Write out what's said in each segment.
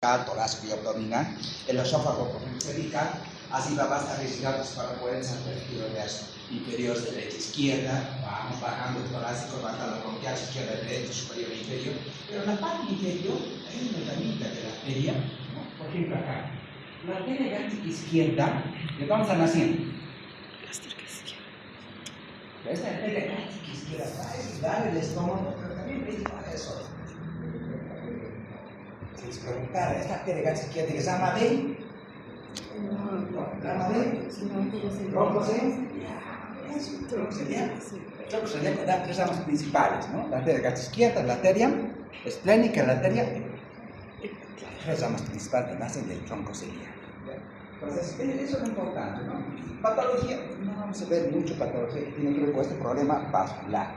torácico y abdominal, el esófago cervical, así va a estar respirados para poder desarrollar los brazos inferiores derecha izquierda, vamos bajando el torácico, bajando la bronquial izquierda derecha, superior inferior, pero en la parte inferior hay una ramita de la arteria, ¿no? Por ejemplo acá, la arteria gástrica izquierda, ¿qué vamos a nacer? Esta arteria gástrica izquierda va a ayudar el estómago, pero también para eso. Si les preguntara, esta arteria gástrica izquierda que se llama de tronco da tres ramas principales, ¿no? La arteria gástrica izquierda, la arteria esplénica, la arteria tres ramas principales que nacen del tronco ciliar. Entonces, eso es lo importante, ¿no? Patología, no vamos a ver mucho patología que tiene que ver con este problema vascular.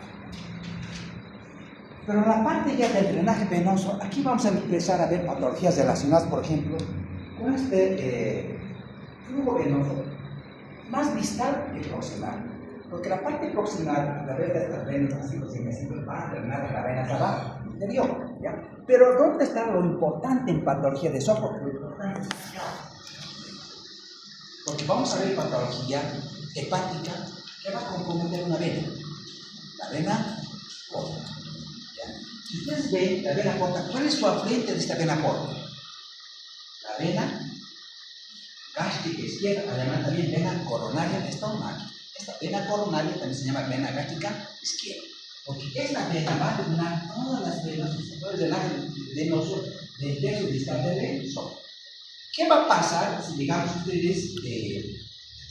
Pero en la parte ya del drenaje venoso, aquí vamos a empezar a ver patologías relacionadas, por ejemplo, con este flujo venoso más distal que proximal. Porque la parte proximal, a través de estas venas, así va a drenar la vena de abajo, interior, ¿ya? Pero ¿dónde está lo importante en patología de esófago? Lo importante es acá. Porque vamos a ver patología hepática que va a comprometer una vena. La vena porta. Si ustedes ven la vena porta, ¿cuál es su afluente de esta vena porta? La vena gástrica izquierda, además también vena coronaria del estómago. Esta vena coronaria también se llama vena gástrica izquierda. Porque esta vena va a drenar todas las venas, todo el drenaje venoso del tercio distal del esófago. ¿Qué va a pasar si, digamos, ustedes, el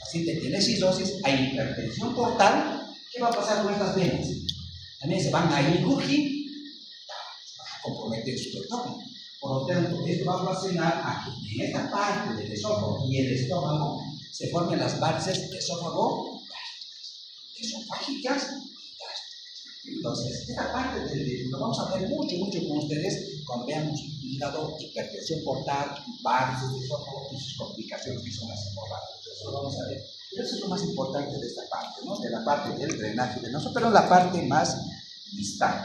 paciente tiene cistosis, hay hipertensión portal? ¿Qué va a pasar con estas venas? También se van a ingurgir, se van a comprometer su estómago. Por lo tanto, esto va a ocasionar a que en esta parte del esófago y el estómago se formen las varices esofágicas. Entonces, esta parte lo vamos a ver mucho con ustedes cuando veamos hígado, hipertensión portal, varices de esófago y sus complicaciones que son las hemorragias. Eso lo vamos a ver. Pero eso es lo más importante de esta parte, ¿no? De la parte del drenaje venoso, pero la parte más distal.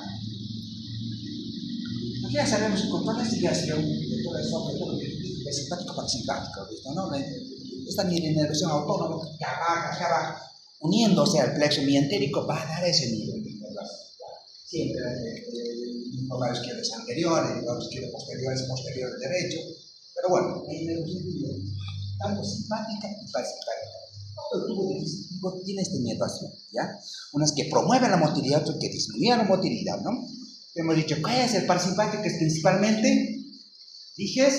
Aquí ya sabemos que con toda la investigación de todo eso, de todo el simpático parasimpático, ¿no? Esta inervación autónoma que va uniéndose al plexo mientérico va a dar ese nivel de inervación. Siempre el ovario izquierdo es anterior, el ovario izquierdo posterior es posterior derecho, pero bueno, la inervación tanto simpática y parasimpática. Todo el tubo digestivo tiene esta inervación, ¿ya? Unas que promueven la motilidad, otras que disminuyen la motilidad, ¿no? Hemos dicho, ¿qué es el parasimpático? Que es principalmente, dijes,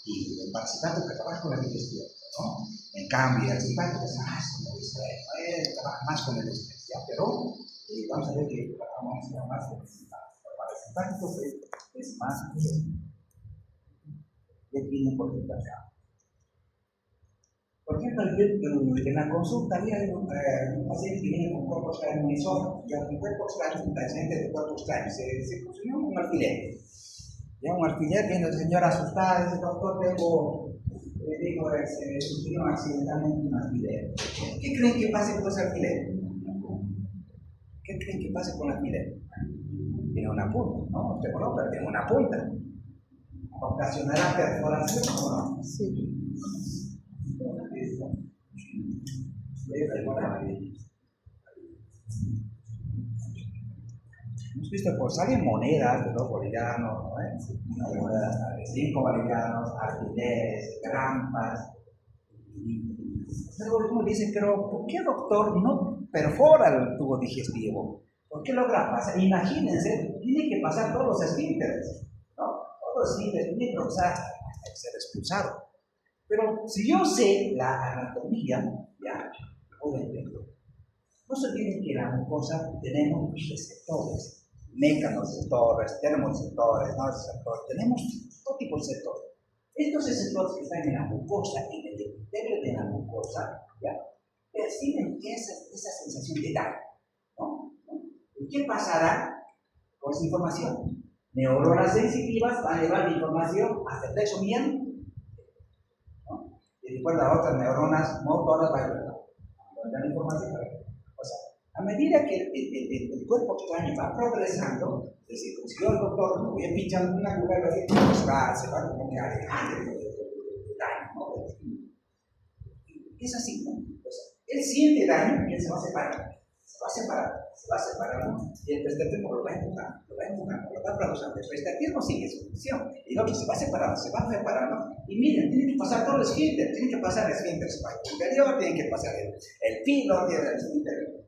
y el parasimpático que trabaja con la digestión, ¿no? En cambio, el simpático es más con el estrés, trabaja más con el estrés, ¿ya? Pero vamos a ver que vamos a ver más del simpático. El parasimpático es más que tiene por acá. Por ejemplo, en la consulta había un paciente que viene con cuerpos extraños en el esófago, y con cuerpos extraños, un paciente de cuerpos extraños, se consumió un alfiler. Ya un alfiler, viene la señora asustada, dice, doctor, sufrió accidentalmente un alfiler. ¿Qué creen que pase con ese alfiler? ¿Qué creen que pase con el alfiler? Tiene una punta, ¿no? Pero tiene una punta. ¿Ocasionará perforación o no? Sí. Hemos visto que salen monedas de 2 bolivianos, ¿no? Monedas de 5 bolivianos, alfileres, trampas. Pero uno dice, pero ¿por qué, doctor, no perfora el tubo digestivo? ¿Por qué logra pasar? Imagínense, tiene que pasar todos los esfínteres, ¿no? Todos los esfínteres tienen que pasar hasta ser expulsado. Pero si yo sé la anatomía, ya puedo entender. No se olviden que en la mucosa tenemos receptores, mecanorreceptores, termorreceptores, receptores, tenemos todo tipo de receptores. Estos receptores que están en la mucosa, en el epitelio de la mucosa, ya perciben esa sensación de daño, ¿no? ¿Y qué pasará con esa información? Neuronas sensitivas van a llevar la información hasta el plexo mientero. Y después las otras neuronas motoras van a llevar la información. O sea, A medida que el cuerpo extraño va progresando, es decir, si yo al doctor me voy a pinchar una aguja, pues se va como que alejando del daño, ¿no? Es así, ¿no? Pues, él siente daño y él se va a separar. ¿No? Y el prestativo lo va empujando, lo va produciendo. El prestativo sigue su función. Y el otro se va separando. Y miren, tiene que pasar todo el esfínter, tiene que pasar el esfínter superior, tiene que pasar el pilo, tiene el esfínter.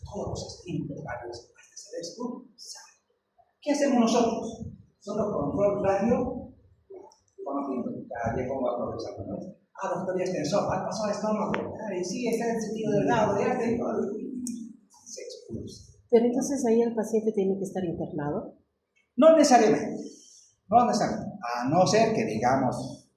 Todos los esfínteres, varios, hasta se expulsan. ¿Qué hacemos nosotros? Solo con un radio, vamos viendo cada día cómo va progresando, ¿no? Doctor, ya está en sopa, pasó al estómago. Sí, está en el sentido delgado, ya tengo. Se expulsa. Pero entonces ahí el paciente tiene que estar internado. No necesariamente. A no ser que digamos,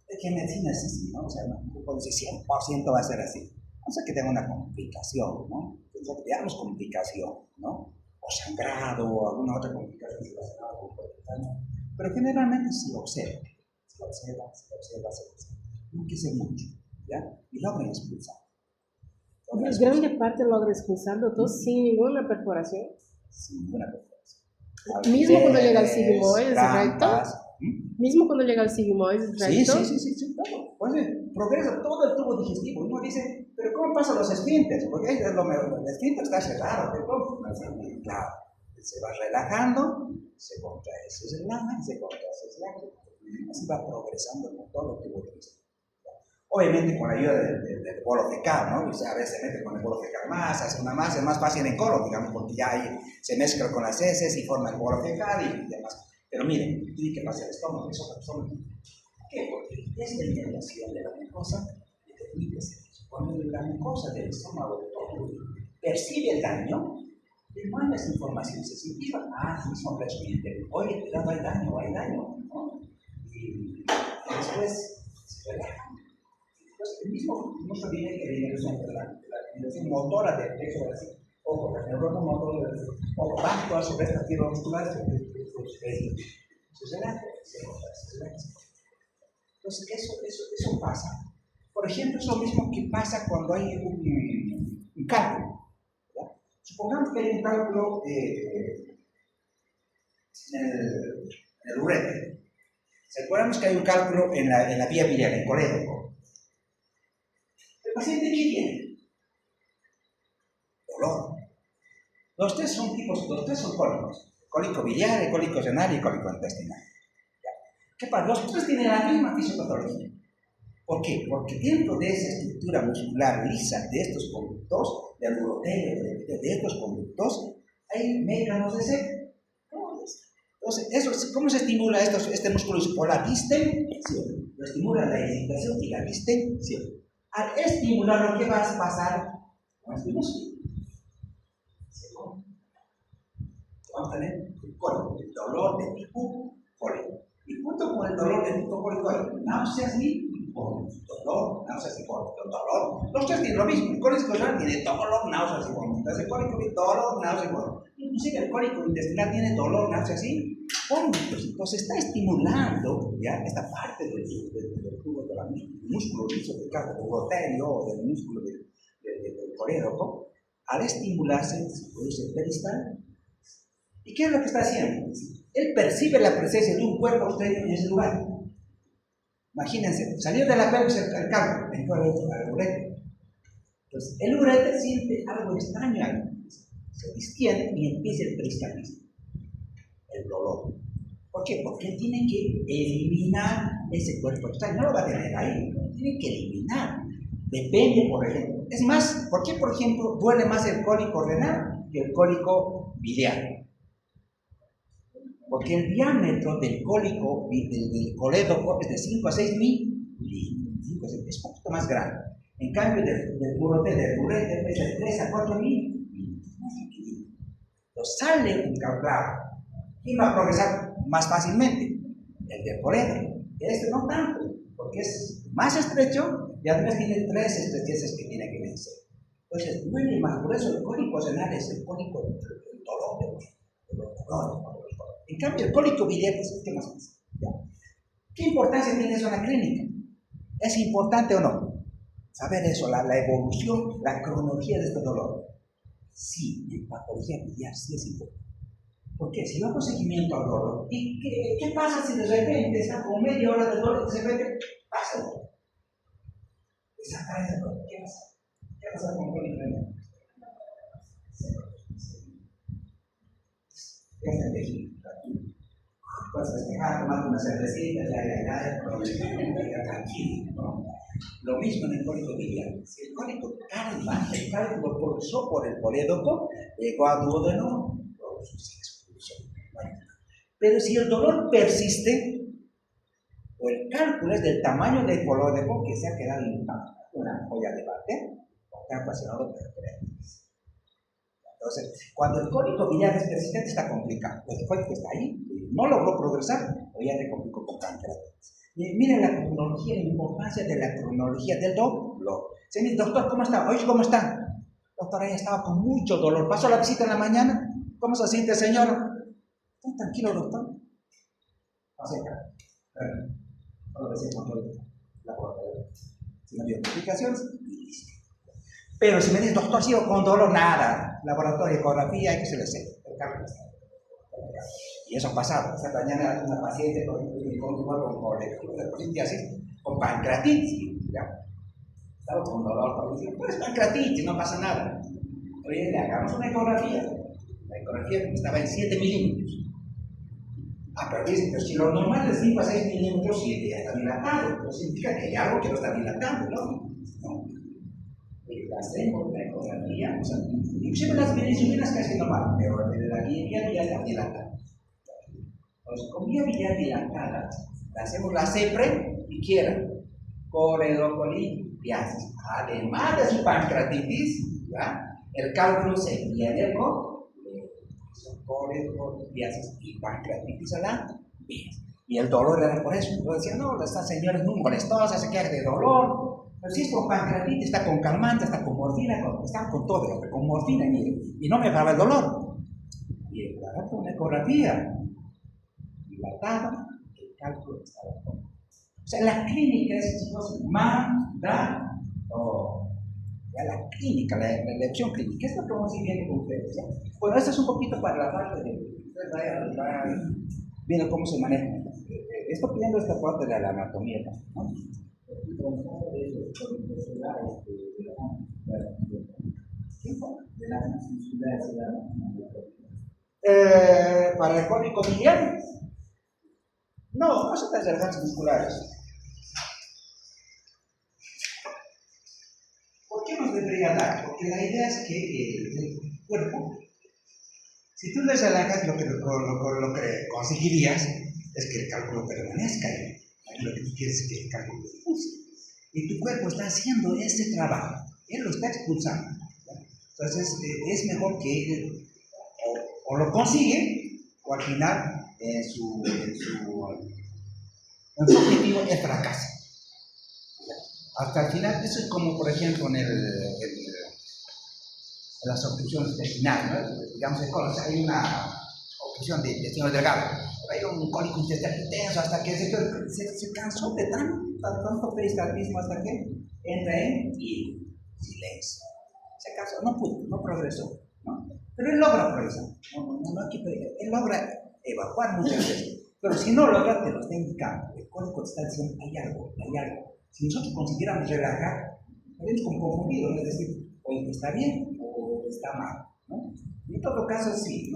de que medicina es así, ¿no? O sea, no puedo decir 100% va a ser así. No sé que tenga una complicación, ¿no? Digamos complicación, ¿no? O sangrado o alguna otra complicación relacionada con el ¿no? Pero generalmente se lo observa. Se observa. No hay que ser mucho, ¿ya? Y logran expulsar. Grande parte logra expulsarlo todo sin ninguna perforación. Sin ninguna perforación. Mismo cuando llega al sigmoide recto. Mismo cuando llega al sigmoide recto. Sí, claro. Pues progresa todo el tubo digestivo. Uno dice, pero ¿cómo pasan los esfínteres? Porque ahí es lo mejor. El esfínter está cerrado. Claro. Se va relajando, se contrae, se relaja, se contrae, se relaja. Así va progresando con todo el tubo digestivo. Obviamente con la ayuda del bolo fecal, ¿no? O sea, a veces se mete con el bolo fecal más, hace una más, es más fácil en colon, digamos, porque ya ahí se mezcla con las heces y forma el bolo fecal y demás. Pero miren, tiene que pasar el estómago, eso es el estómago. ¿Por qué? Porque es la integración de la mucosa que permite hacer eso. Cuando la mucosa del estómago percibe el daño, le manda esa información sensitiva. Mismo presumiente. Oye, cuidado, hay daño, ¿no? Y después se relaja. Entonces, el mismo músculo tiene que venir la motora del pecho así. Ojo, la neurona motora va toda su esta fibra muscular se relaja, se relaja. Entonces, eso pasa. Por ejemplo, es lo mismo que pasa cuando hay un cálculo. ¿Ya? Supongamos que hay un cálculo en el uretre. ¿Se acuerdan que hay un cálculo en la vía biliar, en el colédoco? ¿El paciente qué tiene? Dolor. Los tres son cólicos. Cólico biliar, el cólico renal y el cólico intestinal. ¿Qué pasa? Los tres tienen la misma fisiopatología. ¿Por qué? Porque dentro de esa estructura muscular lisa de estos conductos, del urotelio, de estos conductos, hay mécanos de seco. Entonces, ¿cómo se estimula este músculo? Por la distensión. Lo estimula la excitación y la distensión. Al estimularlo, ¿qué va a pasar con este músculo? Vamos a tener el dolor de tipo cólico. Y junto con el dolor de tipo cólico hay náuseas y vómitos. Dolor, náuseas y vómitos. Dolor. Los tres tienen lo mismo. El cólico renal tiene dolor, náuseas y vómitos. El cólico tiene dolor, náuseas y vómitos. Inclusive el cólico intestinal tiene dolor, náuseas y vómitos. Entonces está estimulando ya esta parte del tubo del músculo liso del urotelio o del músculo del colédoco. Al estimularse se produce el peristal. ¿Y qué es lo que está haciendo? Él percibe la presencia de un cuerpo extraño en ese lugar. Imagínense, salir de la pelvis al campo, entró al uretre. Entonces, el uretre siente algo extraño ahí. Se distiende y empieza el peristalismo, el dolor. ¿Por qué? Porque él tiene que eliminar ese cuerpo extraño. No lo va a tener ahí, lo tiene que eliminar. Depende, por ejemplo. Es más, ¿por qué, por ejemplo, duele más el cólico renal que el cólico biliar? Porque el diámetro del cólico, del colédoco, es de 5 a 6 milímetros. Es un poquito más grande. En cambio, del uretre es de 3 a 4 milímetros. Entonces sale un claro. ¿Quién va a progresar más fácilmente? El del colédoco. Este no tanto, porque es más estrecho y además tiene 3 estrecheces que tiene que vencer. Entonces, duele más. Por eso el cólico renal es el cólico del dolor de los dolores. En cambio, el cólico biliar es ¿qué más es? ¿Qué importancia tiene eso en la clínica? ¿Es importante o no? Saber eso, la evolución, la cronología de este dolor. Sí, en patología biliar sí es importante. ¿Por qué? Si yo hago seguimiento al dolor, ¿y qué pasa si de repente está con media hora de dolor y de repente pasa? Desaparece el dolor. ¿Qué pasa? ¿Qué pasa con el enfermo? Es el tejido. Puedes festejar, tomarte una cervecita, tranquilo, ¿no? Lo mismo en el cólico biliar. Si el cólico calma, el cálculo progresó por el poliédoco, llegó a duodeno, pero si el dolor persiste, o el cálculo es del tamaño del poliédoco que se ha quedado intacto, una joya de váter, o que ha ocasionado peritonitis. Entonces, cuando el cólico biliar es persistente, está complicado. El cólico está ahí, no logró progresar, o ya te complicó con pancreatitis. Miren la cronología, la importancia de la cronología del dolor. Doctor, ¿cómo está? Oye, ¿cómo está? Doctor, ella estaba con mucho dolor. ¿Pasó la visita en la mañana? ¿Cómo se siente, señor? ¿Está tranquilo, doctor? No sé, no lo decía con todo el laboratorio. Si no dio complicaciones, y listo. Pero si me dices, doctor, sigo con dolor, nada. Laboratorio, ecografía, hay que se le sepa. El cálculo está. Y eso ha pasado. Esta mañana una paciente con pancreatitis. Estaba con dolor. Pues pancreatitis, no pasa nada. Oye, le hagamos una ecografía. La ecografía estaba en 7 milímetros. Pero dicen, pero si lo normal es 5 a 6 milímetros, 7 ya está dilatado. Pero significa que hay algo que lo está dilatando, ¿no? Hacemos la ecografía, o sea, inclusive las medicinas casi normal, pero la vía ya está dilatada. Entonces, con vía biliar dilatada, le hacemos la CEPRE y quiera, coredocolitiasis. Además de su pancreatitis, ¿ya? El cálculo se viene con coredocolitiasis y pancreatitis a la vez. Y el dolor era por eso. Yo decía, no, esta señora es muy molestosa, se queja de dolor. Pero si es con pancreatitis, está con calmante, está con morfina, está con todo, con morfina, y no me daba el dolor. Y el con una ecografía dilatada, el cálculo estaba con. O sea, la clínica es, chicos, manda todo. Ya la clínica, la elección clínica, esto es lo que vamos a ir viendo con ustedes. ¿Ya? Bueno, esto es un poquito para la parte de. Ustedes vayan viendo cómo se maneja. Esto pidiendo esta parte de la anatomía, ¿no? Para el cólico biliar, no se trata de desgastes musculares. ¿Por qué nos debería dar? Porque la idea es que el cuerpo, si tú les relajas, lo que conseguirías es que el cálculo permanezca ahí. Lo que tú quieres es que el cálculo se expulse. Y tu cuerpo está haciendo ese trabajo, él lo está expulsando. Entonces, es mejor que él o lo consigue, o al final su objetivo es fracasa. Hasta el final, eso es como, por ejemplo, en las obstrucciones intestinales, ¿no? Digamos, hay una obstrucción de intestino delgado, hay un cólico intestinal intenso hasta que se cansó de tanto peristaltismo hasta que entra en silencio. Se cansó, no pudo, no progresó, ¿no? Pero él logra progresar, él logra evacuar muchas veces, pero si no logra, te lo está indicando, el cólico te está diciendo, hay algo. Si nosotros consiguiéramos relajar, estaríamos como confundidos, es decir, o está bien o está mal, ¿no? En todo caso, sí,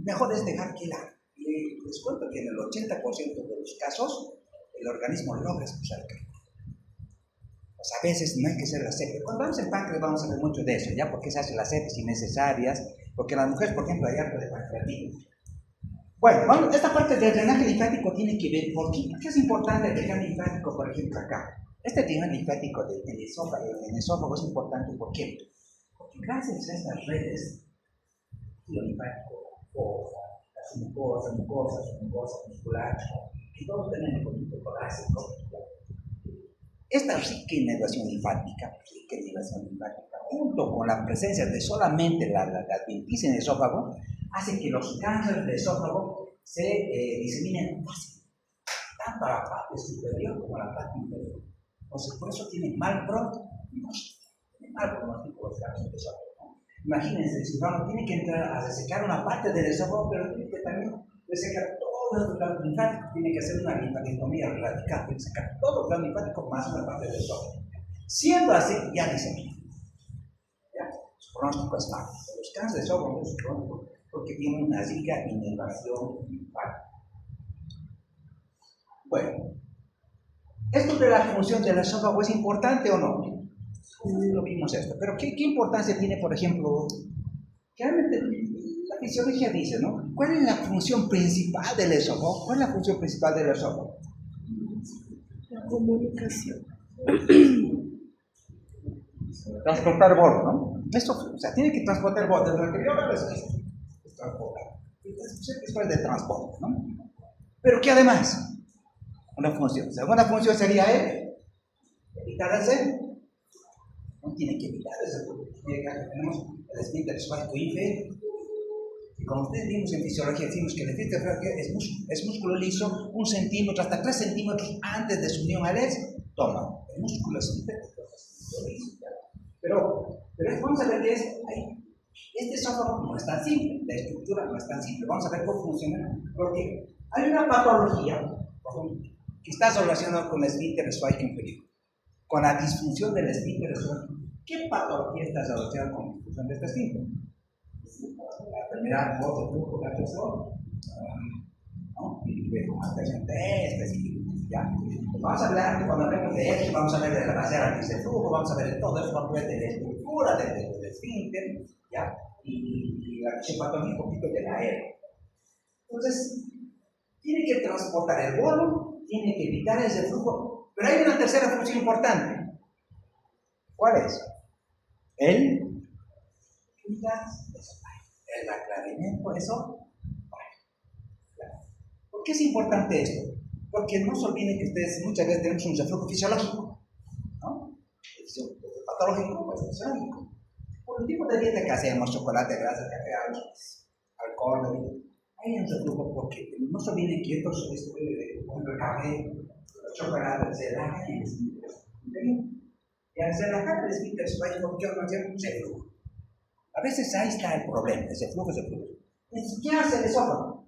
mejor es dejar que les cuento que en el 80% de los casos, el organismo logra expulsar el cálculo. Pues a veces no hay que hacer la CEPE. Cuando vamos en páncreas vamos a ver mucho de eso, ¿ya? Porque se hacen las CEPEs innecesarias, porque las mujeres, por ejemplo, hay harto de pancreatitis. Bueno, esta parte del drenaje linfático tiene que ver, ¿por qué? Porque es importante el drenaje linfático, por ejemplo, acá. Este drenaje linfático del esófago es importante, ¿por qué? Porque gracias a estas redes, el linfático, las mucosas muscular, que todos tenemos un poquito torácico. Esta rica innervación linfática, junto con la presencia de solamente la adventicia en el esófago, hace que los cánceres del esófago se diseminen fácil, tanto a la parte superior como a la parte inferior. Entonces, por eso tienen mal pronóstico los cánceres del esófago. Imagínense, el cirujano tiene que entrar a resecar una parte del esófago, pero tiene que también resecar todo el plano linfático, tiene que hacer una linfadentomía radical, tiene que sacar todo el plano linfático más una parte del esófago. Siendo así, ya dice, ¿ya? Su pronóstico es malo. Los cánceres de esófago es crónico porque tienen una rica inervación linfática. Bueno, ¿esto de la función del esófago es importante o no? Lo vimos esto, pero ¿qué importancia tiene, por ejemplo, realmente la fisiología dice, ¿no? ¿Cuál es la función principal del esófago? ¿Cuál es la función principal del esófago? La comunicación. Transportar bolo, ¿no? Esto, o sea, tiene que transportar bolo. Desde lo que yo hablo es transportar. Después de transporte, ¿no? Pero ¿qué además? Una función. Segunda función sería evitar el seno. No tiene que evitar eso. Tenemos el esfínter esofágico inferior. Y como ustedes vimos en fisiología, decimos que el esfínter esofágico es músculo liso 1 centímetro hasta 3 centímetros antes de su unión al estómago. El músculo esfínter es liso. Pero vamos a ver que este esófago no es tan simple, la estructura no es tan simple. Vamos a ver cómo funciona. Porque hay una patología que está relacionada con el esfínter esofágico inferior, con la disfunción del esfínter esofágico. ¿Qué patología está asociada con la disfunción de este esfínter? La enfermedad de flujo gaseoso, ¿no? Ya. Vamos a hablar, cuando hablemos de esto, vamos a ver de la base de flujo, vamos a ver de todo eso, vamos a ver de la estructura del esfínter, ¿ya? Y la patología un poquito de la aire. Entonces, tiene que transportar el bolo, tiene que evitar ese flujo, pero hay una tercera función importante. ¿Cuál es? El aclaramiento, eso. ¿Por qué es importante esto? Porque no se olviden que ustedes muchas veces tenemos un reflujo fisiológico, ¿no? Patológico, pues fisiológico. Por el tipo de dieta que hacemos, chocolate, grasa, café, alcohol, hay un reflujo porque no se olviden que estos, el café, el chocolate, el cereal, y al relajar el esfínter esofágico, ¿qué vamos a hacer? Se flujo. A veces ahí está el problema, ese flujo. ¿Qué hace el esófago?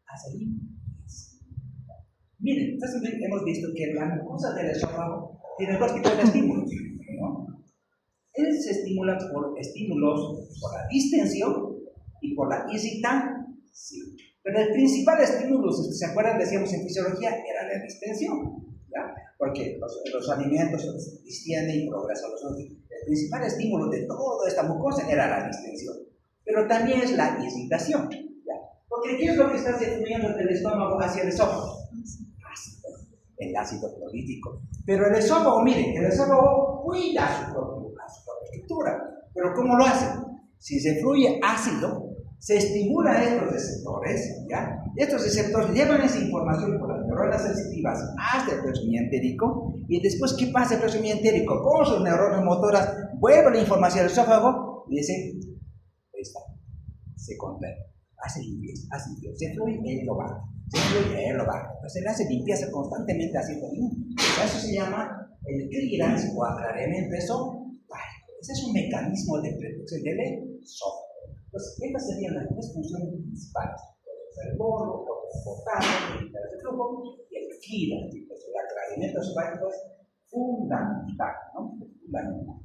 Hace limpieza. Miren, entonces hemos visto que la mucosa del esófago tiene 2 tipos de estímulos, ¿no? Él se estimula por estímulos por la distensión y por la irritación. Pero el principal estímulo, si se acuerdan, decíamos en fisiología, era la distensión, ¿ya? Porque los alimentos se distienden y progresan. El principal estímulo de toda esta mucosa era la distensión, pero también es la irritación, ¿ya? Porque ¿qué es lo que está defluyendo del estómago hacia el esófago? Ácido, el ácido clorhídrico. Pero el esófago, miren, el esófago cuida su propia estructura, pero ¿cómo lo hace? Si se fluye ácido, se estimulan estos receptores, ¿ya? Estos receptores llevan esa información por las neuronas sensitivas hasta el plexo entérico, y después, ¿qué pasa el plexo entérico? Con sus neuronas motoras, vuelve la información al esófago y dice, ahí está, se contrae, hace limpieza, se fluye, él lo baja, entonces él hace limpieza constantemente haciendo limpieza. Eso se llama el clearance o aclaramiento esofágico. Ese es un mecanismo de protección del esófago. Entonces, estas serían las 3 funciones principales: el bolo, el transportable, el flujo y el clearance. El aclaramiento esofágico es fundamental, ¿no? Fundamental.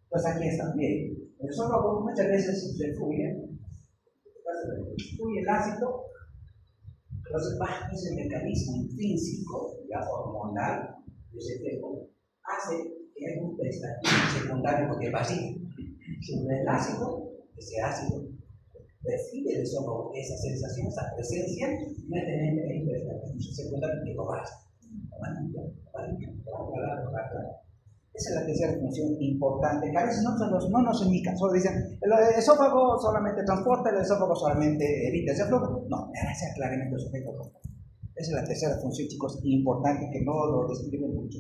Entonces, aquí está, miren, el esófago muchas veces se fluye el ácido, entonces bajo ese mecanismo intrínseco, ya hormonal, de ese tiempo, hace que haya un estatuto secundario porque es vacío. Sobre el ácido, ese ácido recibe el esófago esa sensación, esa presencia, inmediatamente hay un estatuto secundario que lo baja. Esa es la tercera función importante, que a veces no nos indican, solo dicen, el esófago solamente transporta, el esófago solamente evita ese flujo. No, ese aclaramiento esofágico. Esa es la tercera función, chicos, importante, que no lo describen mucho.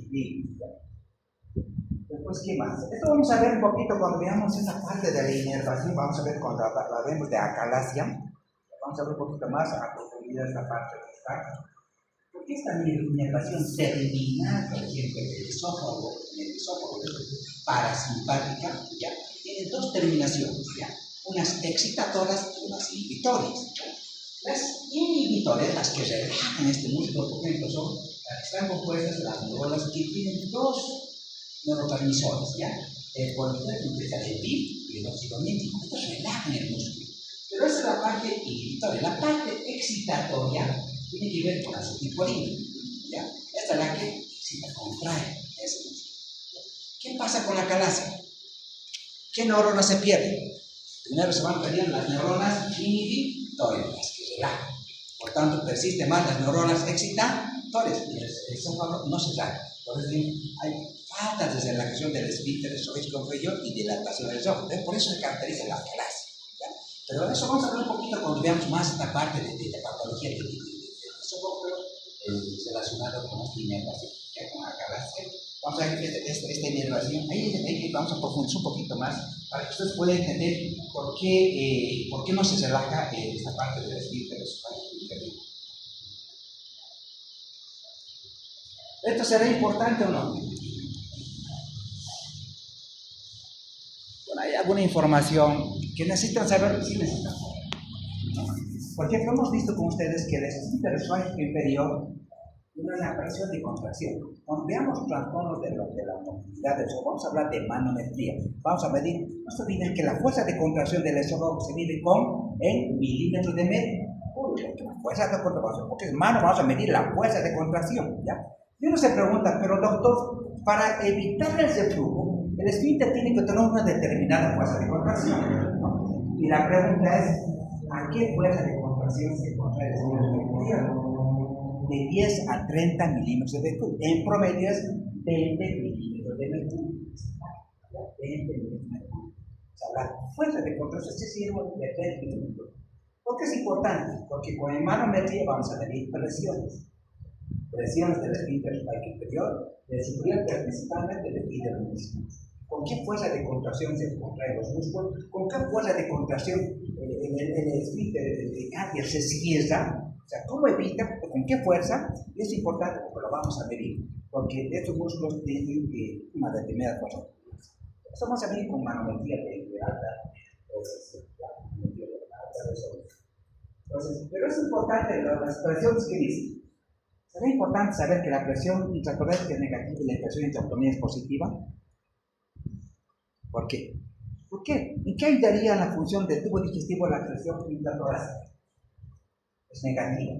Después, ¿qué más? Esto vamos a ver un poquito cuando veamos esa parte de la inervación, vamos a ver cuando la vemos de acalasia, vamos a ver un poquito más a profundidad esta parte. esta inervación terminal, por ejemplo, el esófago parasimpática, ¿ya? Tiene dos terminaciones, ¿ya? Unas excitatorias y unas inhibitorias. Las inhibitoras, las que relajan este músculo, por ejemplo, son las que están compuestas de las neuronas que tienen dos neurotransmisores, ¿ya? Por ejemplo, el PIB y el óxido nítrico. Estos relajan el músculo. Pero esa es la parte inhibitoria. La parte excitatoria tiene que ver con la acetilcolina, ¿ya? Esta es la que excita, contrae ese músculo. ¿Qué pasa con la calasia? ¿Qué neuronas se pierden? Primero se van perdiendo las neuronas inhibitorias, las que relajan. Por tanto, persisten más las neuronas excitatorias y el esófago no se relaja. Por eso hay falta de relajación del esfínter esofágico inferior y dilatación del esófago. Por eso se caracteriza la calasia, ¿ya? Pero de eso vamos a hablar un poquito cuando veamos más esta parte de la patología del esófago, pero relacionado con esta inervación, ya con la calasia. Vamos a ver esta inervación, ahí vamos a profundizar un poquito más para que ustedes puedan entender por qué no se relaja esta parte del esfínter esofágico inferior. ¿Esto será importante o no? Bueno, hay alguna información que necesitan saber, sí necesitan saber. Por ejemplo, hemos visto con ustedes que el esfínter esofágico inferior tiene una presión de contracción. Cuando veamos trastornos de la movilidad del esófago, vamos a hablar de manometría. Vamos a medir, no se olviden que la fuerza de contracción del esófago se mide en milímetros de mercurio. La fuerza de contracción, porque es mano, vamos a medir la fuerza de contracción, ¿ya? Y uno se pregunta, pero doctor, para evitar el reflujo, el esfínter tiene que tener una determinada fuerza de contracción, ¿no? Y la pregunta es, ¿a qué fuerza de contracción se contrae el esfínter inferior? De 10 a 30 milímetros de mercurio. En promedio es 20 milímetros de mercurio. 20 milímetros de mercurio. O sea, la fuerza de contracción se sirve de 20 milímetros. ¿Por qué es importante? Porque con el manometría vamos a medir presiones. Presiones del esfínter esofágico inferior, del superior, principalmente del esfínter músculo. ¿Con qué fuerza de contracción se contraen los músculos? ¿Con qué fuerza de contracción el esfínter cardiaco se cierra? O sea, ¿cómo evita? ¿Con qué fuerza? Es importante porque lo vamos a medir, porque estos músculos tienen una determinada fuerza. Eso vamos a medir con manometría de alta resolución. Entonces, pero es importante las presiones que dicen. ¿Será importante saber que la presión intratorácica es negativa y la presión intraabdominal es positiva? ¿Por qué? ¿Por qué? ¿En qué ayudaría la función del tubo digestivo la presión intratorácica? Es negativa.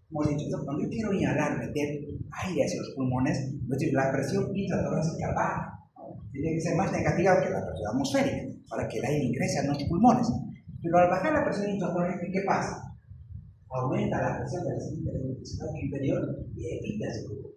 Hemos dicho, cuando yo quiero inhalar, meter aire hacia los pulmones, la presión intratorácica baja. Tiene que ser más negativa que la presión atmosférica, para que el aire ingrese a nuestros pulmones. Pero al bajar la presión intratorácica, ¿qué pasa? Aumenta la presión del esfínter inferior y evita ese flujo.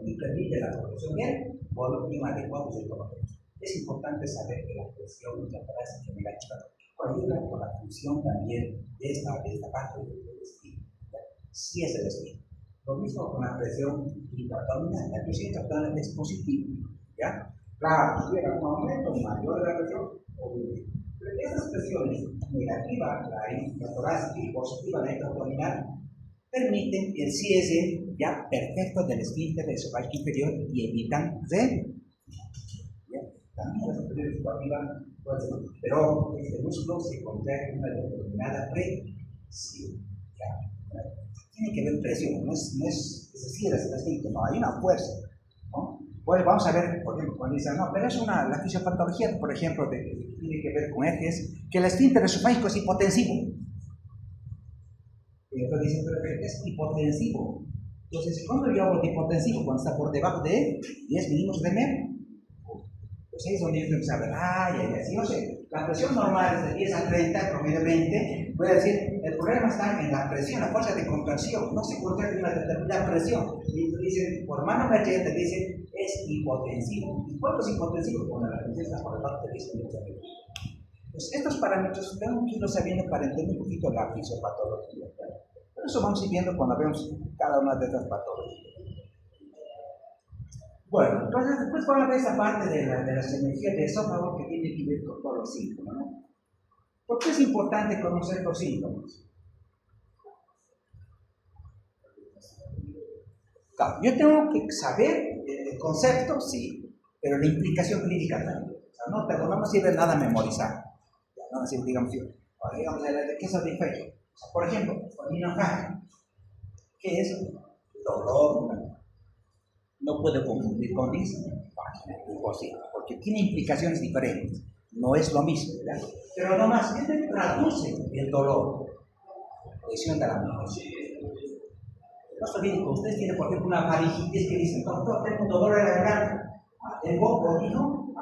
Y permite la producción del volumen adecuado del estómago. Es importante saber que la presión intratorácica negativa ayuda con la función también de esta parte del esfínter. Sí es el esfínter. Lo mismo con la presión intraabdominal. La presión intraabdominal es positiva, ¿ya? Claro, si hubiera un aumento mayor de la presión, obviamente. Pero esas presiones negativas, la intratorácica y positiva, la intraabdominal, permiten el cierre ya perfecto del esfínter esofágico inferior y evitan también las anteriores subativas, pero este músculo se contrae con una determinada presión. Tiene que haber presión, no es decir, es distinto, no, hay una fuerza, ¿no? Pues vamos a ver, por ejemplo, cuando dicen, no, pero es la fisiopatología, por ejemplo, que tiene que ver con ejes, que el esfínter esofágico es hipotensivo. Y entonces dicen, pero es hipotensivo. Entonces, ¿cuándo yo hablo de hipotensivo? Cuando está por debajo de 10 milímetros de mercurio. Pues ahí es donde yo tengo que saber, sí, no sé, la presión normal es de 10 a 30, promedio 20, voy a decir, el problema está en la presión, la fuerza de contracción, no se contrae una determinada presión. Y dicen, por manometría te dicen, es hipotensivo. ¿Y cuánto es hipotensivo? Cuando la presión está por debajo de 10 milímetros de mercurio. Pues estos parámetros tengo que irlos sabiendo para entender un poquito la fisiopatología. Pero eso vamos a ir viendo cuando vemos cada una de estas patologías. Bueno, entonces después vamos a ver esa parte de las energías de esófago que tiene que ver con todos los síntomas, ¿no? ¿Por qué es importante conocer los síntomas? Claro, yo tengo que saber el concepto, sí, pero la implicación clínica también. O sea, no me sirve nada memorizar. Ya, no me sirve, digamos, ¿de qué es el efecto? O sea, por ejemplo, onirofagia, ¿qué es? Dolor. No puedo confundir con disfagia, imposible, porque tiene implicaciones diferentes. No es lo mismo, ¿verdad? Pero nomás, ¿qué te traduce el dolor? Lesión de la mucosa. No se olviden que ustedes tienen, por ejemplo, una faringitis que dicen, doctor, tengo dolor en la garganta. Tengo oído,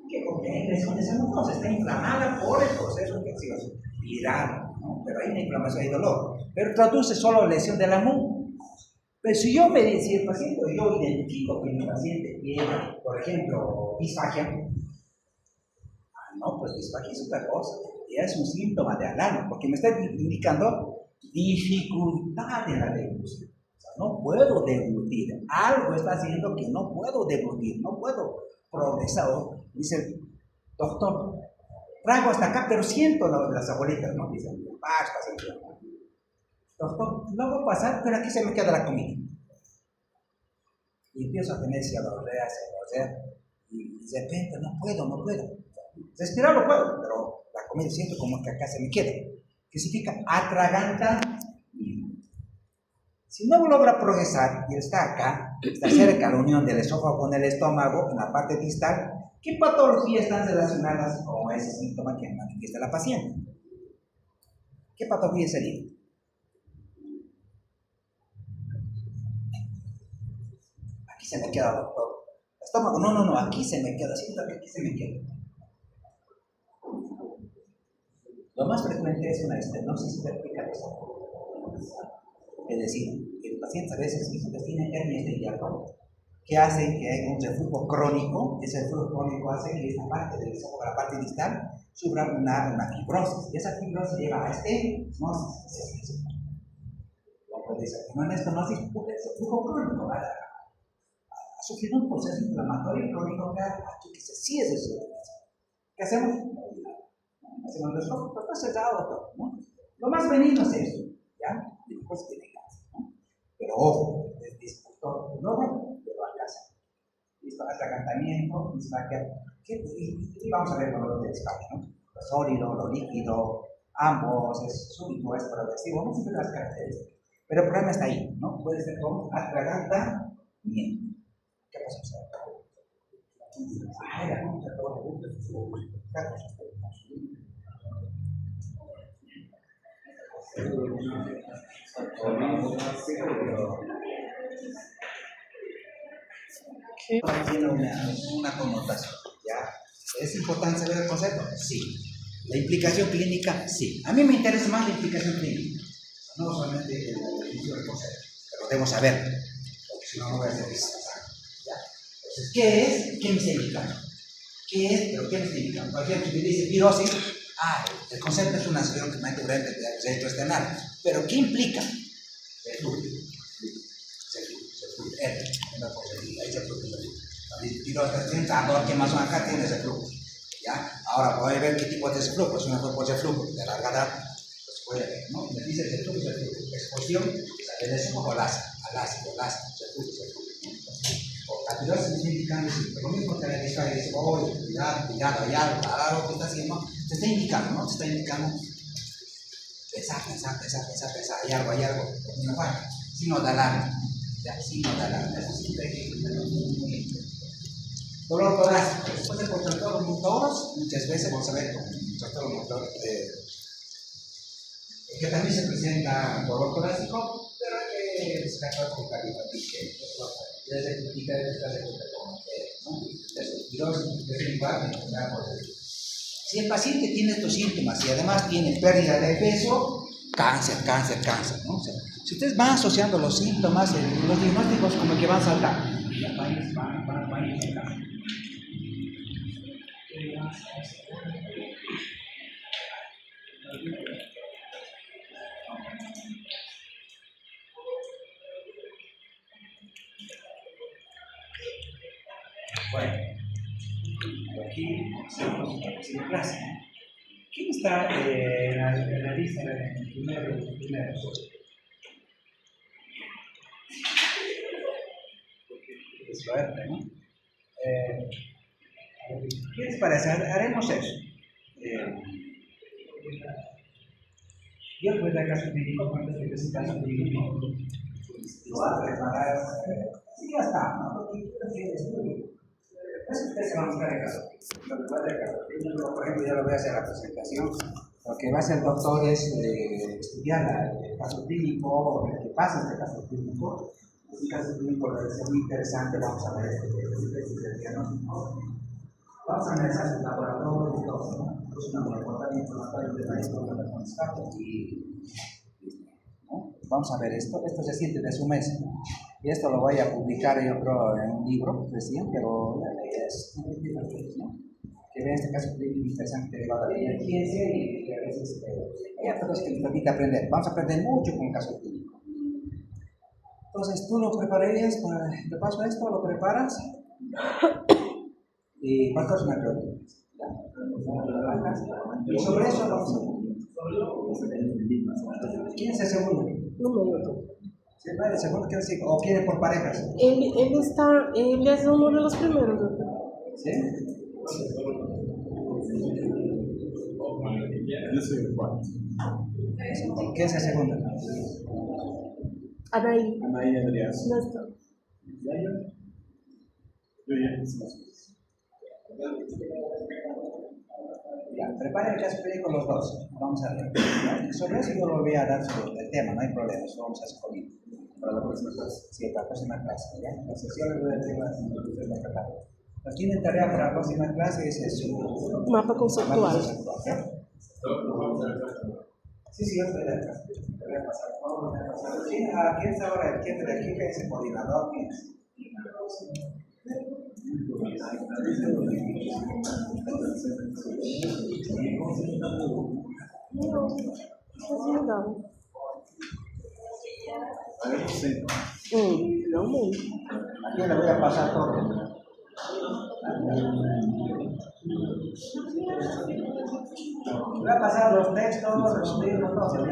que porque hay lesión de esa mucosa, está inflamada por el proceso infeccioso viral, ¿no? Pero hay una inflamación, hay dolor. Pero traduce solo lesión de la mucosa. Pero si yo me si el paciente, yo identifico que mi paciente tiene, por ejemplo, disfagia, no, pues disfagia es otra cosa, ya es un síntoma de alano, porque me está indicando dificultad en la deglución. O sea, no puedo deglutir, algo está haciendo que no puedo deglutir, no puedo progresar. Dice, doctor, trago hasta acá, pero siento las abuelitas, ¿no? Dicen, basta, señor. Doctor, no voy a pasar, pero aquí se me queda la comida. Y empiezo a tener cialorrea, y de repente no puedo. Respirar lo puedo, pero la comida siento como que acá se me queda. ¿Qué significa? Atraganta. Si no logra progresar y está acá, está cerca la unión del esófago con el estómago, en la parte distal, ¿qué patologías están relacionadas con ese síntoma que manifiesta la paciente? ¿Qué patología sería? Aquí se me queda, doctor. Estómago, no, aquí se me queda, siento que aquí se me queda. Lo más frecuente es una estenosis vertical. Es decir, el paciente a veces tiene hernias de hiato que hacen que haya un reflujo crónico. Ese reflujo crónico hace que esta parte del esófago, la parte distal, sufra una fibrosis. Y esa fibrosis lleva a estenosis. No es estenosis porque el reflujo crónico ha sufrido un proceso inflamatorio crónico que se cierre de su. ¿Qué hacemos? Hacemos el esófago, pues está cerrado todo, ¿no? Lo más benigno es eso, ¿ya? Y después tiene cáncer, ¿no? Pero ojo, el disfuntor no, pero a casa. Listo, atragantamiento, disfagia. Y vamos a ver con lo de disfagia, ¿no? Lo sólido, lo líquido, ambos, es súbito, es progresivo, no siempre las características. Pero el problema está ahí, ¿no? Puede ser con atragantamiento. ¿Qué pasa? Era como que todo tiene una connotación, ¿ya? ¿Es importante saber el concepto? Sí. ¿La implicación clínica? Sí. A mí me interesa más la implicación clínica, no solamente el beneficio del concepto, pero debo saber, porque si no, no voy a hacer eso. Entonces, ¿qué es? ¿Qué me está indicando? ¿Qué es? ¿Pero qué me está indicando? Por ejemplo, si me dice pirosis, el concepto es una acción que me ocurrente del retroesternal, pero ¿qué implica? Se fluye. Ahí se fluye. Pirosis, que más o menos acá tiene ese flujo. ¿Ya? Ahora voy a ver qué tipo de ese flujo. Es una flujo de larga data. Pues puede ver, ¿no? Me dice ese flujo. Exposición del esófago al ácido, se fluye. La pirosis está indicando, lo mismo que la disfagia dice, cuidado, hay algo que está haciendo, te está indicando, ¿no? Te está indicando, pensar, hay algo, no falla, sino de alarma, eso siempre hay que dolor torácico, después de trastorno motor, muchas veces vamos a ver con trastorno motor, que también se presenta dolor torácico, pero hay que descartar con cardiopatía, desde que quita de si el paciente tiene estos síntomas y además tiene pérdida de peso, cáncer, ¿no? O sea, si ustedes van asociando los síntomas, los diagnósticos como que van saltando. Van saltando. Bueno, aquí hacemos una próxima clase. ¿Quién está en la lista de primero? suerte, ¿no? ¿Qué les parece? Haremos eso. Yo después de caso clínico, cuando se necesita caso clínico, lo va a preparar. Sí, ya está, ¿no? Eso ustedes se van a buscar en caso clínico. Lo que va a hacer caso clínico, por ejemplo, ya lo voy a hacer la presentación. Lo que va a hacer el doctor es estudiar el caso clínico, lo que pasa en este caso clínico. El caso clínico debe ser muy interesante. Vamos a ver el diagnóstico. Vamos a analizar su laboratorio y todo, ¿no? Es una reportaje informatorio de la historia de Constato y ¿no? Vamos a ver esto se siente de su mes. Y esto lo voy a publicar yo creo en un libro recién, pero la idea es ¿no? Que vean este caso clínico interesante derivado de la ciencia y a veces hay todos que nos permite aprender. Vamos a aprender mucho con el caso clínico. Entonces, tú lo prepararías, te paso esto, lo preparas. Y ¿cuántos me preguntas? Y sobre eso vamos a 15 segundos. Un minuto. ¿Sí? ¿Vale? ¿Segundo quiere decir? ¿O quiere por parejas? Él es uno de los primeros, doctor. ¿Sí? Yo soy el cuarto. ¿Qué es el segundo? Anaí. Anaí Andreas. No está. Yo ya Ya, preparen el caso clínico los dos. Vamos a ver. Sobre eso yo lo voy a dar sobre el tema, no hay problema, eso vamos a escoger. para la próxima clase. Sí, para la próxima clase. ¿Ya? La sesión del tema de la carrera. Pues tienen tarea para la próxima clase, es su Mapa conceptual. ¿Ya? Sí, yo estoy de acá. Te voy a pasar. ¿Quién es ahora? ¿Quién es el coordinador? ¿Quién es? No, Sí. no mucho. Aquí le voy a pasar todo. Voy a pasar los textos, los libros, todo.